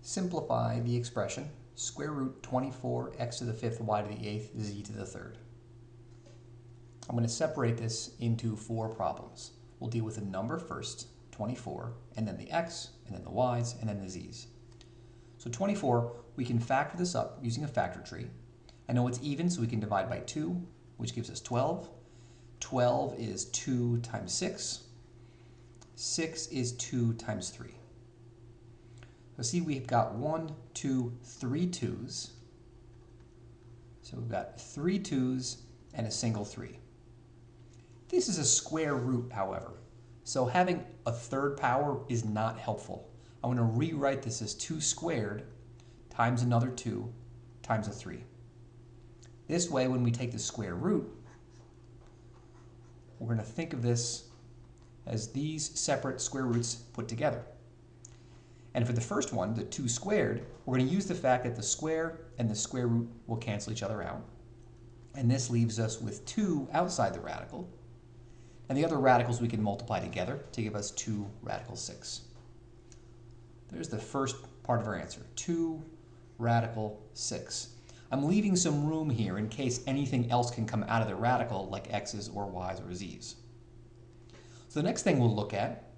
Simplify the expression square root 24 x to the fifth y to the eighth z to the third. I'm going to separate this into four problems. We'll deal with the number first, 24, and then the x, and then the y's, and then the z's. So 24, we can factor this up using a factor tree. I know it's even, so we can divide by 2, which gives us 12. 12 is 2 times 6. 6 is 2 times 3. So see, we've got 1, 2, 3 2's. So we've got 3 2's and a single 3. This is a square root, however. So having a third power is not helpful. I'm going to rewrite this as 2 squared times another 2 times a 3. This way, when we take the square root, we're going to think of this as these separate square roots put together. And for the first one, the 2 squared, we're going to use the fact that the square and the square root will cancel each other out. And this leaves us with 2 outside the radical. And the other radicals we can multiply together to give us 2 radical 6. There's the first part of our answer, 2 radical 6. I'm leaving some room here in case anything else can come out of the radical, like x's or y's or z's. So the next thing we'll look at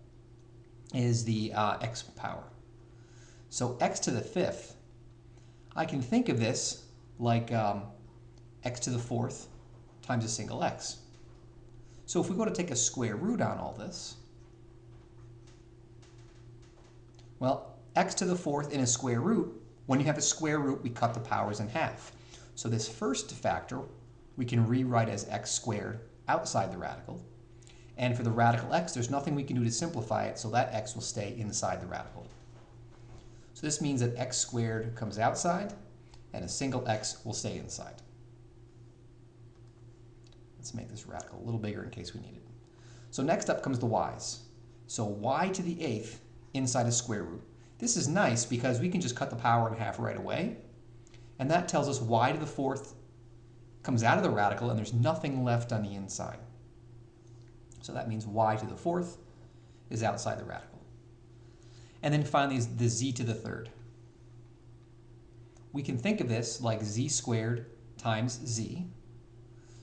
is the x power. So x to the fifth, I can think of this like x to the fourth times a single x. So if we go to take a square root on all this, well, x to the fourth in a square root, when you have a square root, we cut the powers in half. So this first factor we can rewrite as x squared outside the radical. And for the radical x, there's nothing we can do to simplify it, so that x will stay inside the radical. So this means that x squared comes outside, and a single x will stay inside. Let's make this radical a little bigger in case we need it. So next up comes the y's. So y to the eighth inside a square root. This is nice because we can just cut the power in half right away. And that tells us y to the fourth comes out of the radical and there's nothing left on the inside. So that means y to the fourth is outside the radical. And then finally is the z to the third. We can think of this like z squared times z.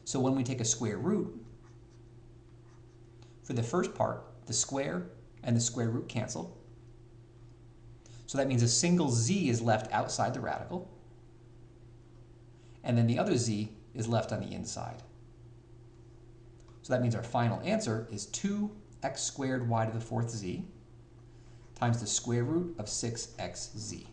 So when we take a square root, for the first part, the square and the square root cancel. So that means a single z is left outside the radical, and then the other z is left on the inside. So that means our final answer is 2x squared y to the fourth z times the square root of 6xz.